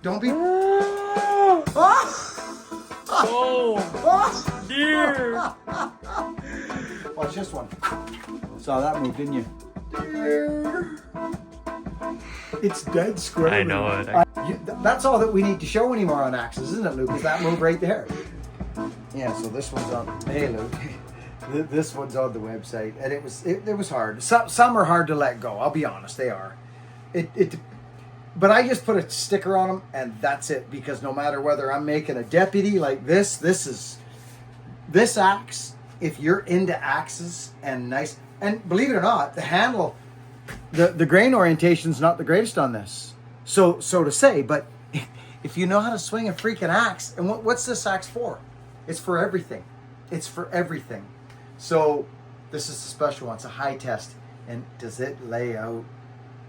Don't be. Oh! Oh, dear. Watch this one. Saw that move, didn't you? It's dead square. I know it. That's all that we need to show anymore on axes, isn't it, Luke? Is that move right there? Yeah, so this one's on. Hey, Luke. This one's on the website, and it was hard. Some are hard to let go. I'll be honest, they are. But I just put a sticker on them, and that's it. Because no matter whether I'm making a deputy like this axe. If you're into axes and nice, and believe it or not, the handle, the grain orientation's not the greatest on this. So to say, but if you know how to swing a freaking axe, and what's this axe for? It's for everything. It's for everything. So this is a special one. It's a high test. And does it lay out?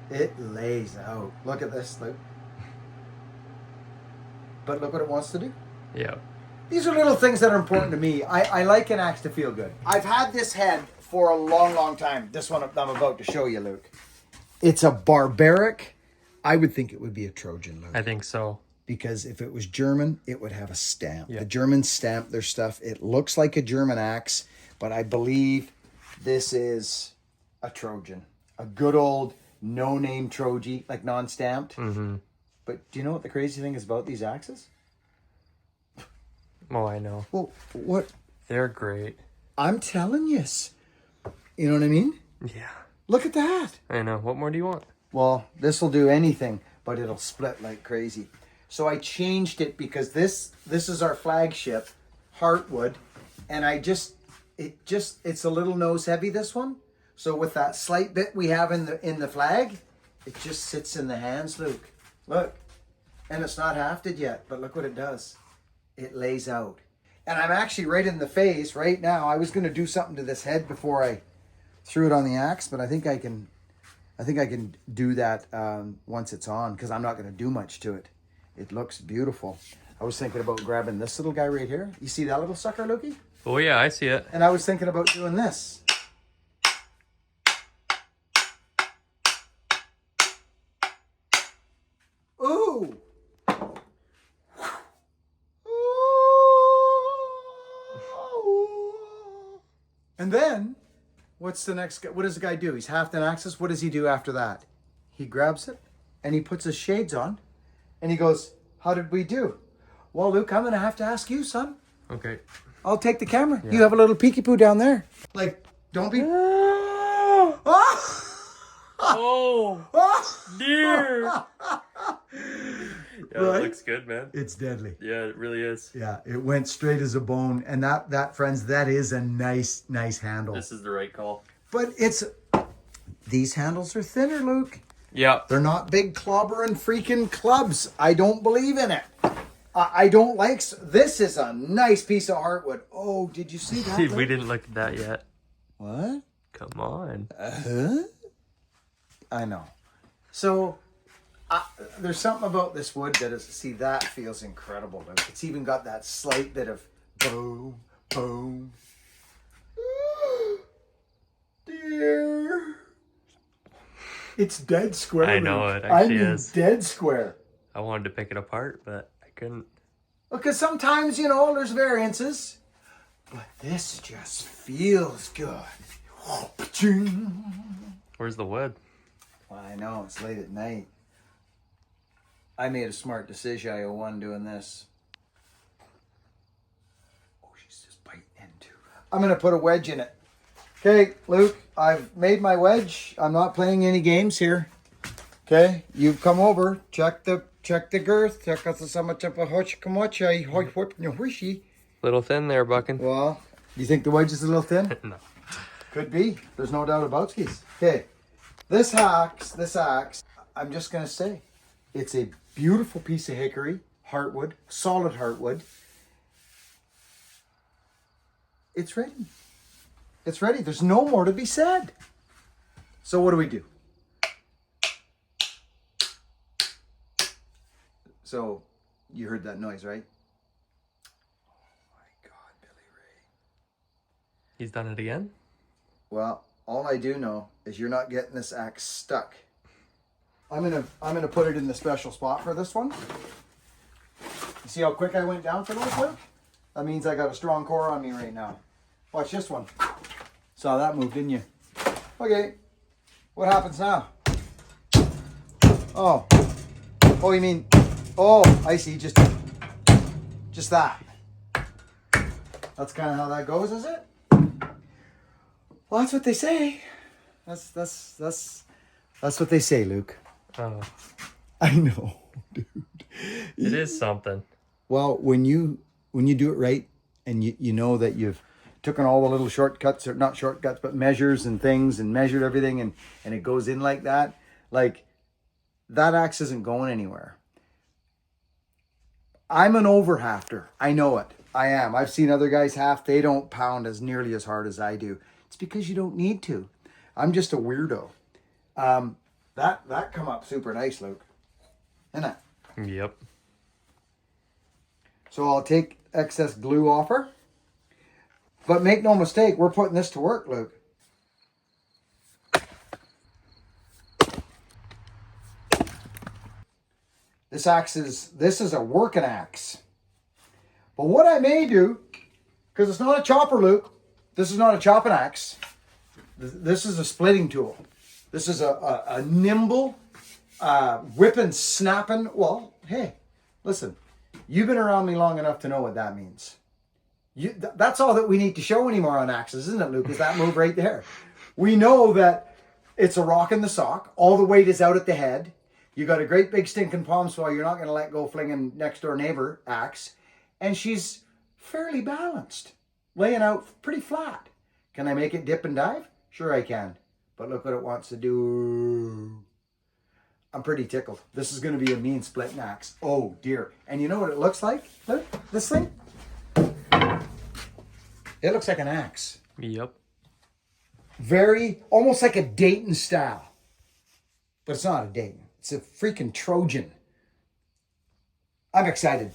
It lays out. Look at this, Luke. But look what it wants to do. Yeah. These are little things that are important to me. I like an axe to feel good. I've had this head for a long, long time. This one I'm about to show you, Luke. It's a barbaric. I would think it would be a Trojan, Luke. I think so. Because if it was German, it would have a stamp. Yeah. The Germans stamp their stuff. It looks like a German axe, but I believe this is a Trojan. A good old no-name Troji, like non-stamped. Mm-hmm. But do you know what the crazy thing is about these axes? Oh, I know. Well, what? They're great. I'm telling you. You know what I mean? Yeah. Look at that. I know. What more do you want? Well, this will do anything, but it'll split like crazy. So I changed it because this is our flagship, Heartwood, and it's a little nose heavy, this one. So with that slight bit we have in the flag, it just sits in the hands, Luke. Look. And it's not hafted yet, but look what it does. It lays out. And I'm actually right in the phase right now. I was going to do something to this head before I threw it on the axe, but I think I can do that once it's on, because I'm not going to do much to it. It looks beautiful. I was thinking about grabbing this little guy right here. You see that little sucker, Lukey? Oh, yeah, I see it. And I was thinking about doing this. Ooh! And then, what's the next guy? What does the guy do? He's Hafting axes. What does he do after that? He grabs it and he puts his shades on and he goes, "How did we do?" "Well, Luke, I'm going to have to ask you, son." Okay. "I'll take the camera. Yeah. You have a little peeky-poo down there." Like, don't be... Oh, dear. Yeah, Right? it looks good, man. It's deadly. Yeah, it really is. Yeah, it went straight as a bone. And that, friends, that is a nice handle. This is the right call. But these handles are thinner, Luke. Yeah. They're not big clobbering freaking clubs. I don't believe in it. I don't like... This is a nice piece of heartwood. Oh, did you see that? We didn't look at that yet. What? Come on. I know. So, there's something about this wood that is... See, that feels incredible. Luke. It's even got that slight bit of boom, boom. Dear. It's dead square. I know, Luke. it actually is. Dead square. I wanted to pick it apart, but I couldn't. Because sometimes, there's variances. But this just feels good. Where's the wood? Well, I know, it's late at night. I made a smart decision, IO1, doing this. Oh, she's just biting into. I'm going to put a wedge in it. Okay, Luke, I've made my wedge. I'm not playing any games here. Okay, you come over, check the girth. Check out so much of a Little thin there, Buckin. Well, you think the wedge is a little thin? No. Could be. There's no doubt about skis. Okay, this axe, I'm just going to say, it's a beautiful piece of hickory, heartwood, solid heartwood. It's ready. It's ready. There's no more to be said. So what do we do? So, you heard that noise, right? Oh my God, Billy Ray. He's done it again? Well, all I do know is you're not getting this axe stuck. I'm gonna put it in the special spot for this one. See how quick I went down for those, Luke? That means I got a strong core on me right now. Watch this one. Saw that move, didn't you? Okay. What happens now? Oh. Oh, you mean... Oh, I see. Just that. That's kind of how that goes, is it? Well, that's what they say. That's what they say, Luke. Oh, I know, dude. it is something. Well, when you do it right, and you know that you've taken all the little shortcuts, or not shortcuts, but measures and things, and measured everything, and it goes in like that axe isn't going anywhere. I'm an over-hafter. I know it. I am. I've seen other guys haft. They don't pound as nearly as hard as I do. It's because you don't need to. I'm just a weirdo. That come up super nice, Luke. Isn't it? Yep. So I'll take excess glue off her. But make no mistake, we're putting this to work, Luke. This is a working axe. But what I may do, because it's not a chopper, Luke. This is not a chopping axe. This is a splitting tool. This is a nimble, whipping, snapping. Well, hey, listen. You've been around me long enough to know what that means. That's all that we need to show anymore on axes, isn't it, Luke? Is that move right there. We know that it's a rock in the sock. All the weight is out at the head. You got a great big stinking palm swell. You're not going to let go flinging next door neighbor axe. And she's fairly balanced, laying out pretty flat. Can I make it dip and dive? Sure I can. But look what it wants to do. I'm pretty tickled. This is going to be a mean splitting axe. Oh dear. And you know what it looks like? Look, this thing. It looks like an axe. Yep. Almost like a Dayton style. But it's not a Dayton. It's a freaking Trojan. I'm excited.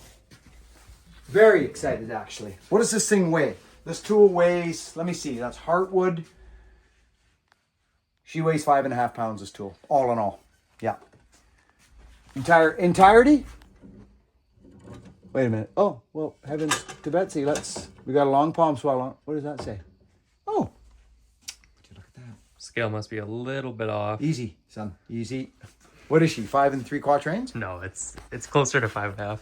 Very excited, actually. What does this thing weigh? This tool weighs, let me see, that's heartwood. She weighs 5.5 pounds, this tool, all in all. Yeah. Entirety? Wait a minute. Oh, well, heavens to Betsy, we got a long palm swell on. What does that say? Oh. Would you look at that? Scale must be a little bit off. Easy, son, easy. What is she, 5 3/4? No, it's closer to 5.5.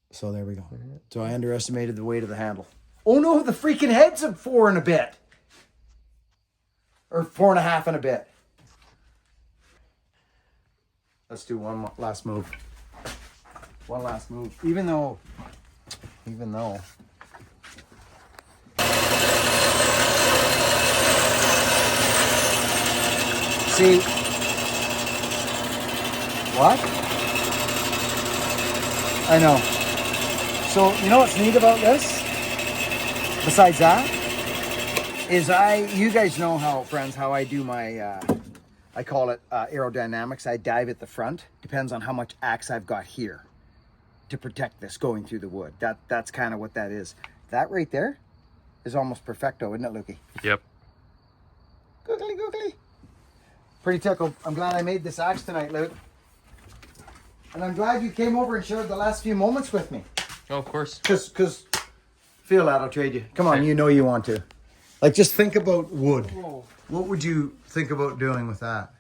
So there we go. So I underestimated the weight of the handle. Oh no, the freaking head's at 4 and a bit. Or 4.5 and a bit. Let's do one last move. One last move. Even though. See. What? I know. So, you know what's neat about this? Besides that, is you guys know how I do my, I call it aerodynamics. I dive at the front. Depends on how much axe I've got here to protect this going through the wood. That's kind of what that is. That right there is almost perfecto, isn't it, Lukey? Yep. Googly, googly. Pretty tickled. I'm glad I made this axe tonight, Luke. And I'm glad you came over and shared the last few moments with me. Oh, of course. Because feel that, I'll trade you. Come on, you know you want to. Like, just think about wood. Whoa. What would you think about doing with that?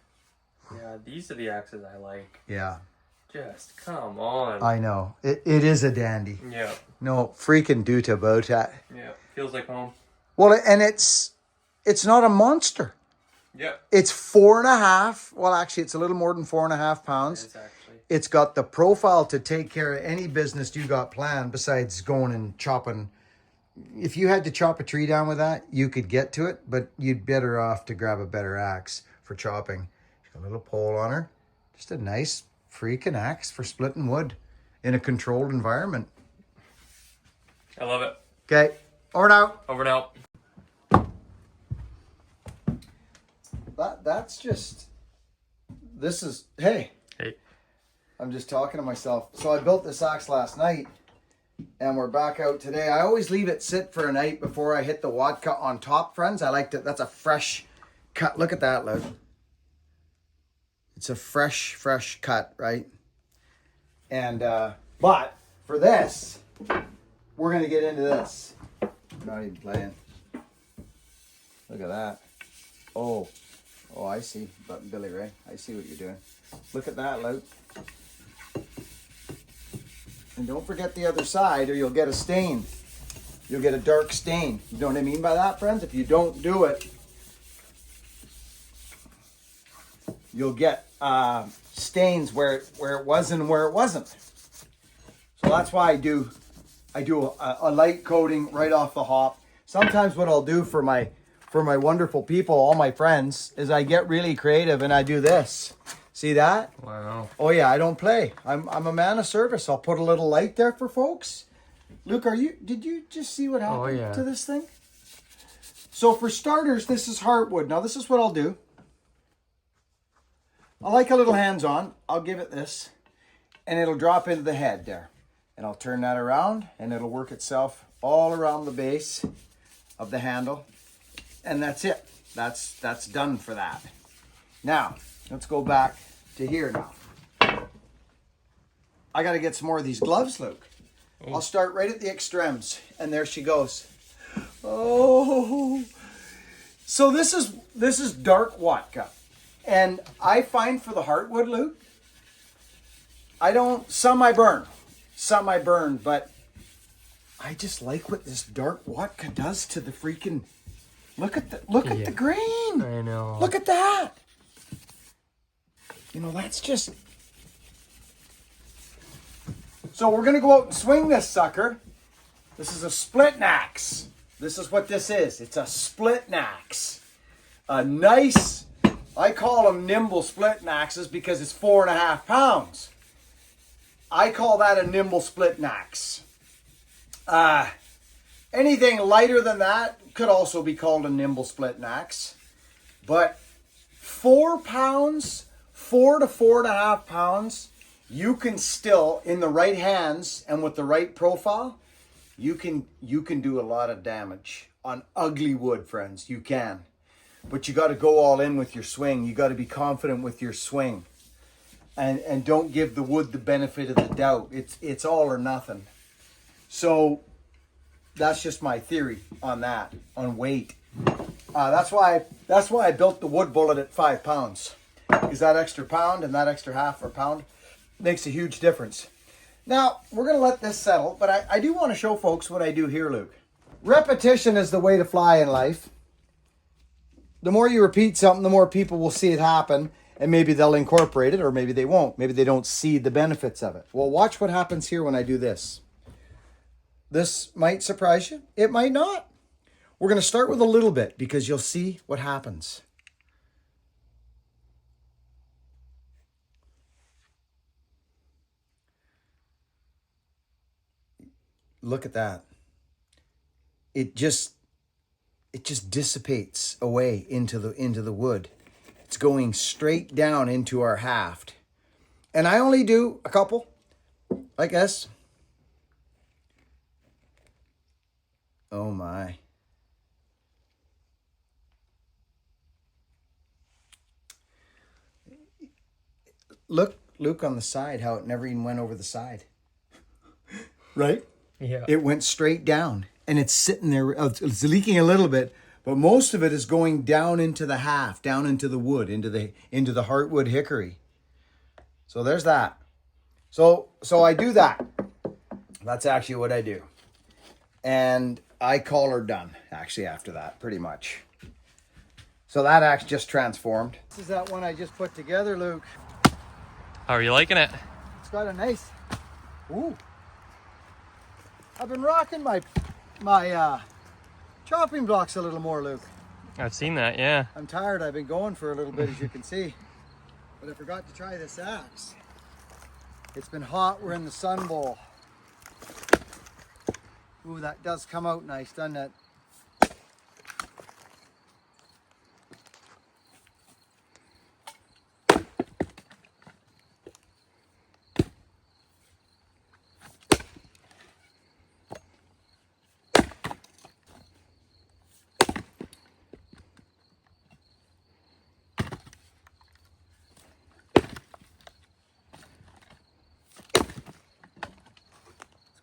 Yeah, these are the axes I like. Yeah. Just come on. I know. It is a dandy. Yeah. No, freaking do to about that. Yeah. Feels like home. Well, and it's not a monster. Yep. It's 4.5. Well, actually, it's a little more than 4.5 pounds. It's actually. It's got the profile to take care of any business you got planned besides going and chopping. If you had to chop a tree down with that, you could get to it, but you'd better off to grab a better axe for chopping. She's got a little pole on her. Just a nice freaking axe for splitting wood in a controlled environment. I love it. Okay, over and out. Over and out. That's just, hey. Hey. I'm just talking to myself. So I built this axe last night and we're back out today. I always leave it sit for a night before I hit the wad cut on top, friends. I like to, that's a fresh cut. Look at that, look. It's a fresh cut, right? And but for this, we're gonna get into this. We're not even playing. Look at that. Oh, I see, but Billy Ray, I see what you're doing. Look at that, Luke. And don't forget the other side, or you'll get a stain. You'll get a dark stain. You know what I mean by that, friends? If you don't do it, you'll get stains where it was and where it wasn't. So that's why I do a light coating right off the hop. Sometimes what I'll do for my wonderful people, all my friends, is I get really creative and I do this. See that? Wow. Oh yeah, I don't play. I'm a man of service. I'll put a little light there for folks. Luke, did you just see what happened to this thing? So for starters, this is heartwood. Now this is what I'll do. I like a little hands-on. I'll give it this, and it'll drop into the head there. And I'll turn that around, and it'll work itself all around the base of the handle. And that's it. That's done for that. Now, let's go back to here now. I got to get some more of these gloves, Luke. I'll start right at the extremes, and there she goes. Oh, so this is dark Watka, and I find for the heartwood, Luke, some I burn, but I just like what this dark Watka does to the freaking. Look at the grain. I know. Look at that. You know, that's just. So we're going to go out and swing this sucker. This is a split axe. This is what this is. It's a split axe. A nice, I call them nimble split axes because it's 4.5 pounds. I call that a nimble split axe. Anything lighter than that could also be called a nimble split axe. But 4 pounds, 4 to 4.5 pounds, you can still, in the right hands and with the right profile, you can do a lot of damage on ugly wood, friends. You can. But you got to go all in with your swing. You got to be confident with your swing. And don't give the wood the benefit of the doubt. It's all or nothing. So that's just my theory on that, on weight. That's why I built the wood bullet at 5 pounds. Because that extra pound and that extra half or pound makes a huge difference. Now, we're going to let this settle, but I do want to show folks what I do here, Luke. Repetition is the way to fly in life. The more you repeat something, the more people will see it happen, and maybe they'll incorporate it, or maybe they won't. Maybe they don't see the benefits of it. Well, watch what happens here when I do this. This might surprise you. It might not. We're going to start with a little bit because you'll see what happens. Look at that. It just dissipates away into the wood. It's going straight down into our haft. And I only do a couple, I guess. Oh my. Look on the side, how it never even went over the side. Right? Yeah. It went straight down, and it's sitting there. It's leaking a little bit, but most of it is going down into the haft, down into the wood, into the heartwood hickory. So there's that. So I do that. That's actually what I do, and I call her done. Actually, after that, pretty much. So that axe just transformed. This is that one I just put together, Luke. How are you liking it? It's got a nice. Ooh. I've been rocking my chopping blocks a little more, Luke. I've seen that, yeah. I'm tired. I've been going for a little bit, as you can see. But I forgot to try this axe. It's been hot. We're in the sun bowl. Ooh, that does come out nice, doesn't it?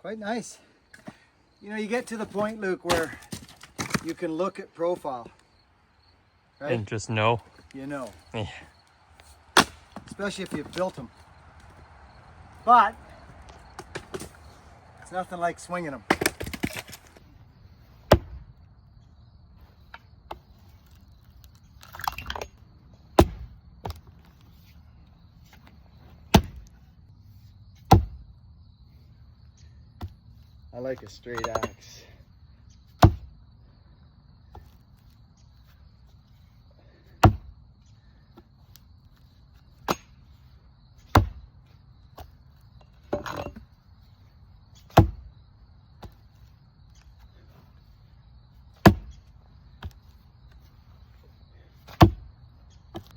quite nice. You know, you get to the point, Luke, where you can look at profile, right? And just know. You know. Yeah. Especially if you've built them. But it's nothing like swinging them. I like a straight axe.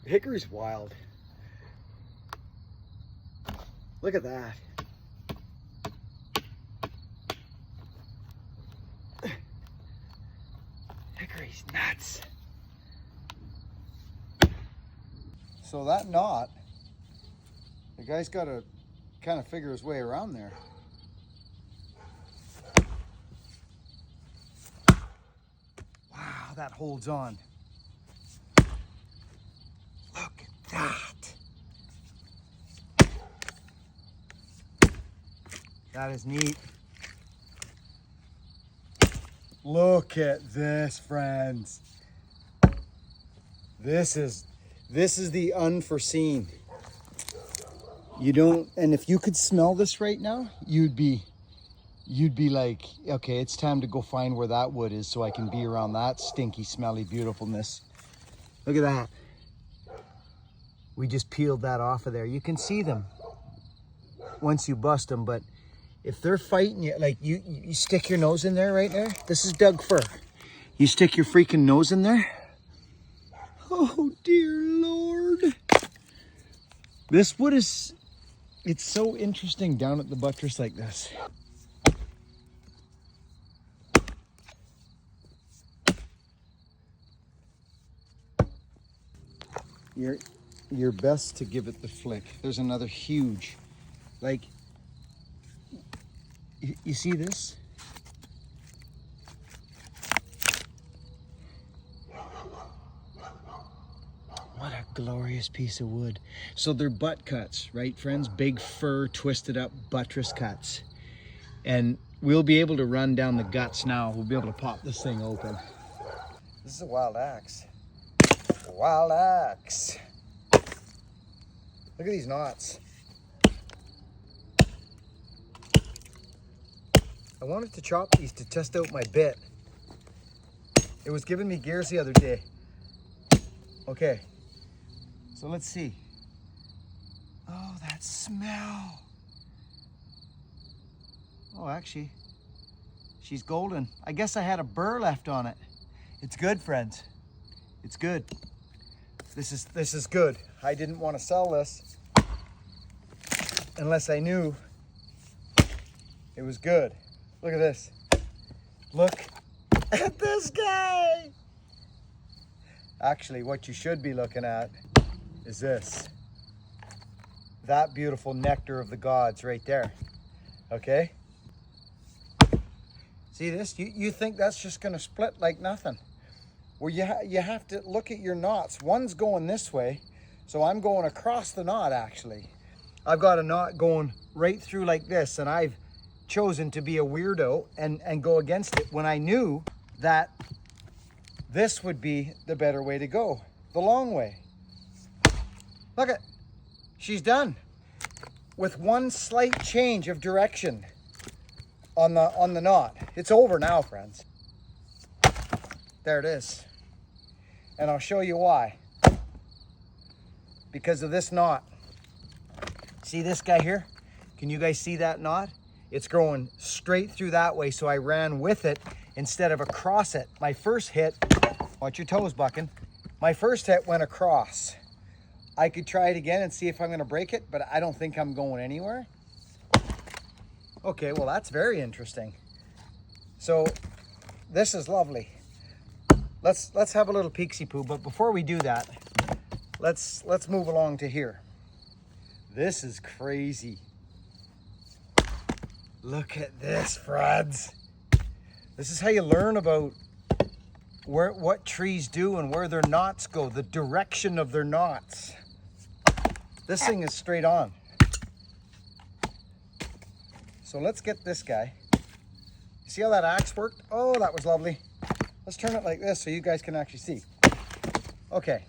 Hickory's wild. Look at that. Hickory's nuts. So that knot, the guy's got to kind of figure his way around there. Wow, that holds on. Look at that. That is neat. Look at this, friends. This is the unforeseen. You don't, and if you could smell this right now, you'd be like, okay, it's time to go find where that wood is so I can be around that stinky, smelly beautifulness. Look at that. We just peeled that off of there. You can see them once you bust them, but if they're fighting you, like you stick your nose in there right there. This is Doug fir. You stick your freaking nose in there. Oh dear Lord. This wood is, it's so interesting down at the buttress like this. You're best to give it the flick. There's another huge, like, you see this? What a glorious piece of wood. So they're butt cuts, right, friends? Big fir, twisted up buttress cuts. And we'll be able to run down the guts now. We'll be able to pop this thing open. This is a wild axe. Wild axe. Look at these knots. I wanted to chop these to test out my bit. It was giving me gears the other day. Okay, so let's see. Oh, that smell. Oh, actually, she's golden. I guess I had a burr left on it. It's good, friends. It's good. This is good. I didn't want to sell this unless I knew it was good. Look at this. Look at this guy. Actually, what you should be looking at is this. That beautiful nectar of the gods right there. Okay? See this? You think that's just going to split like nothing. Well, you have to look at your knots. One's going this way, so I'm going across the knot, actually. I've got a knot going right through like this, and I've chosen to be a weirdo and go against it when I knew that this would be the better way to go, the long way. Look at, she's done with one slight change of direction on the knot. It's over now, friends. There it is. And I'll show you why. Because of this knot. See this guy here? Can you guys see that knot? It's growing straight through that way, so I ran with it instead of across it. My first hit, watch your toes bucking. My first hit went across. I could try it again and see if I'm gonna break it, but I don't think I'm going anywhere. Okay, well that's very interesting. So this is lovely. Let's have a little peeksy poo, but before we do that, let's move along to here. This is crazy. Look at this, Frads. This is how you learn about what trees do and where their knots go, the direction of their knots. This thing is straight on. So let's get this guy. See how that axe worked? Oh, that was lovely. Let's turn it like this so you guys can actually see. Okay.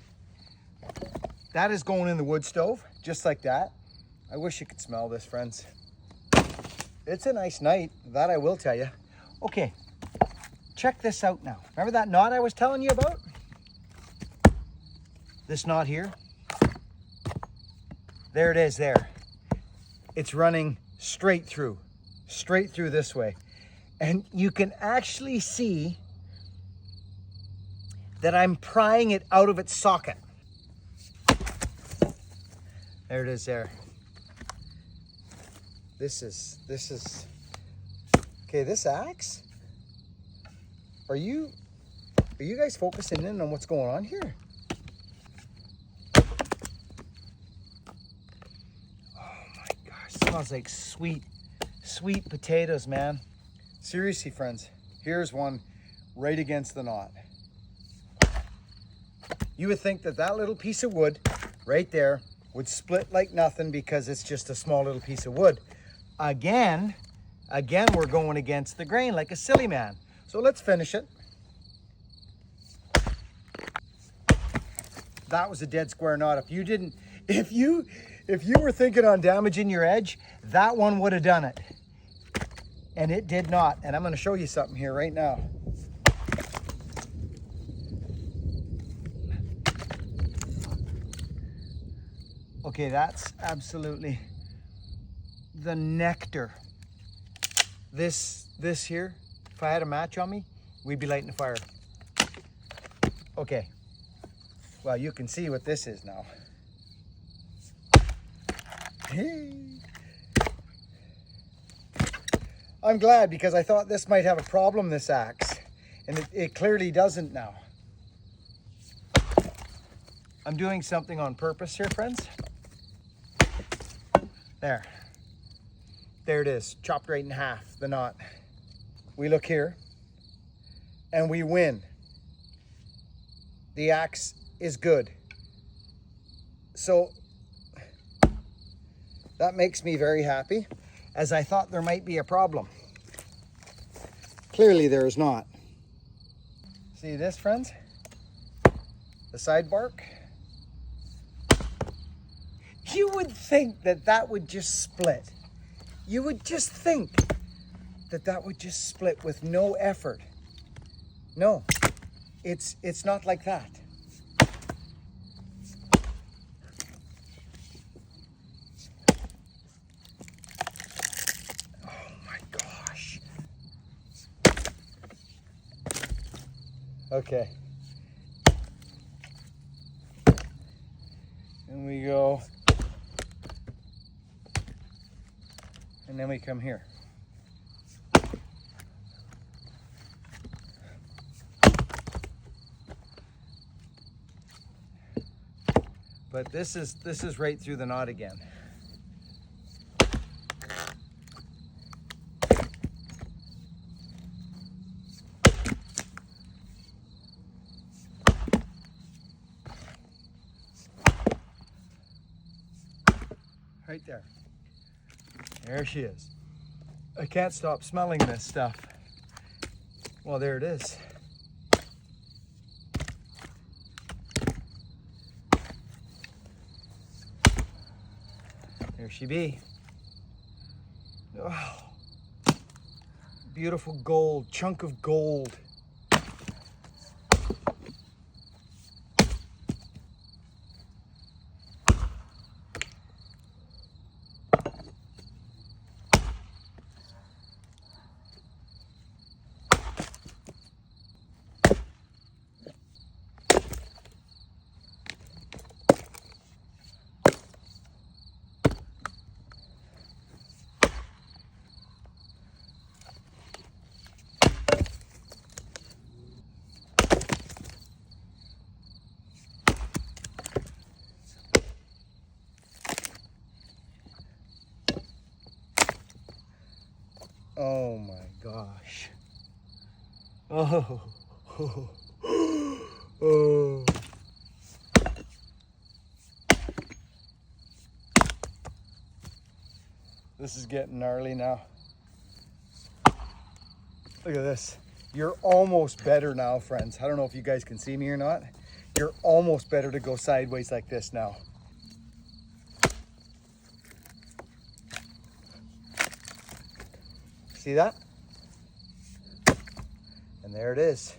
That is going in the wood stove, just like that. I wish you could smell this, friends. It's a nice night, that I will tell you. Okay, check this out now. Remember that knot I was telling you about? This knot here? There it is there. It's running straight through this way. And you can actually see that I'm prying it out of its socket. There it is there. This is, okay, this axe, are you guys focusing in on what's going on here? Oh my gosh, smells like sweet potatoes, man. Seriously, friends, here's one right against the knot. You would think that little piece of wood right there would split like nothing because it's just a small little piece of wood. Again, we're going against the grain like a silly man. So let's finish it. That was a dead square knot. If you were thinking on damaging your edge, that one would have done it. And it did not. And I'm going to show you something here right now. Okay, that's absolutely the nectar. This here, if I had a match on me, we'd be lighting the fire. Okay, well, you can see what this is now. Hey. I'm glad because I thought this might have a problem, this axe, and it clearly doesn't now. I'm doing something on purpose here, friends. There it is, chopped right in half, the knot. We look here, and we win. The axe is good. So, that makes me very happy, as I thought there might be a problem. Clearly there is not. See this, friends? The side bark. You would think that would just split. You would just think that would just split with no effort. No, it's not like that. Oh my gosh. Okay. And we go. And then we come here. But this is right through the knot again. Right there. There she is. I can't stop smelling this stuff. Well, there it is. There she be. Oh, beautiful gold, chunk of gold. gosh. Oh. Oh. This is getting gnarly now. Look at this. You're almost better now, friends. I don't know if you guys can see me or not. You're almost better to go sideways like this now. See that? And there it is.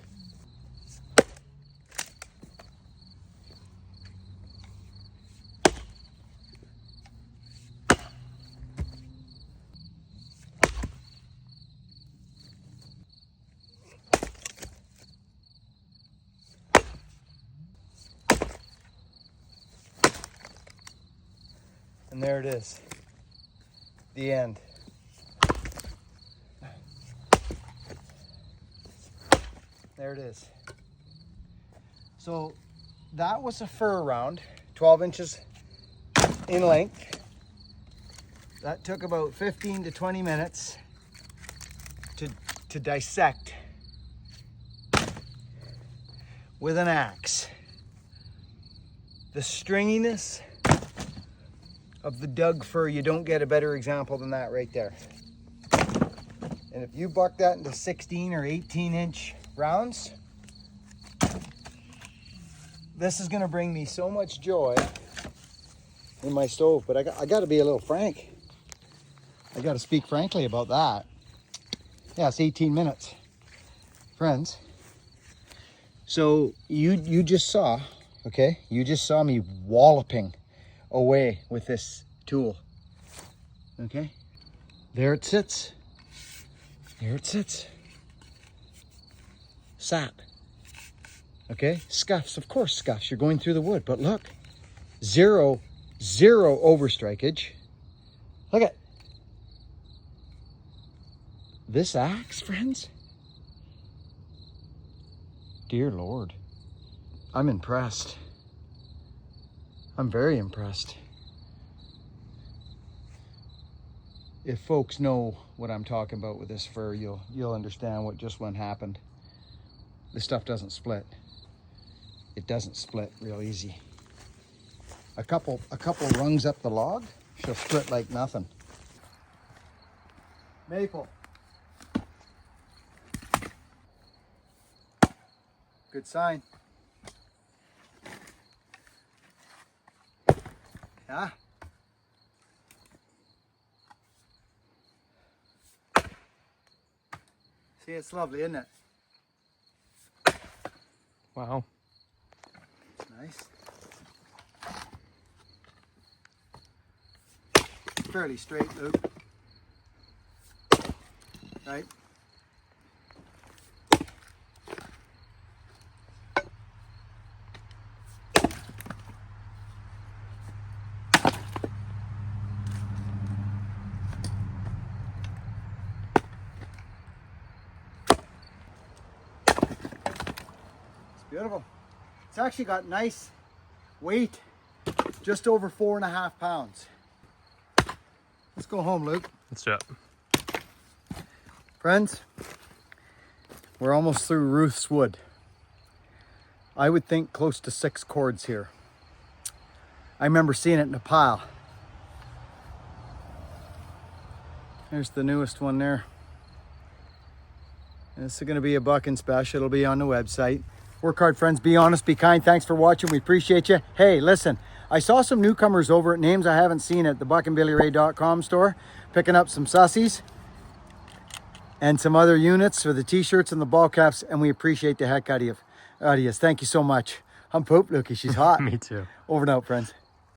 And there it is. The end. There it is. So that was a fur round, 12 inches in length. That took about 15 to 20 minutes to dissect with an axe. The stringiness of the Doug fur, you don't get a better example than that right there. And if you buck that into 16 or 18 inch rounds, this is gonna bring me so much joy in my stove. But I gotta be a little frank. I gotta speak frankly about that. Yeah, it's 18 minutes. Friends, so you just saw, okay? You just saw me walloping away with this tool, okay? There it sits. There it sits. Sap. Okay, scuffs, of course scuffs. You're going through the wood, but look, zero overstrikeage. Look at this axe, friends. Dear Lord, I'm impressed. I'm very impressed. If folks know what I'm talking about with this fur, you'll understand what just went happened. This stuff doesn't split. It doesn't split real easy. A couple rungs up the log, she'll split like nothing. Maple. Good sign. Yeah. See, it's lovely, isn't it? Wow. Nice. Fairly straight loop. Right? Beautiful. It's actually got nice weight, just over 4.5 pounds. Let's go home, Luke. Let's do it. Friends, we're almost through Ruth's wood. I would think close to 6 cords here. I remember seeing it in a pile. There's the newest one there. This is going to be a bucking special. It'll be on the website. Work hard, friends. Be honest, be kind. Thanks for watching. We appreciate you. Hey, listen, I saw some newcomers over at names I haven't seen at the buckandbillyray.com store, picking up some sussies and some other units for the t-shirts and the ball caps, and we appreciate the heck out of you. Thank you so much. I'm Poop Lukey. She's hot. Me too. Over and out, friends.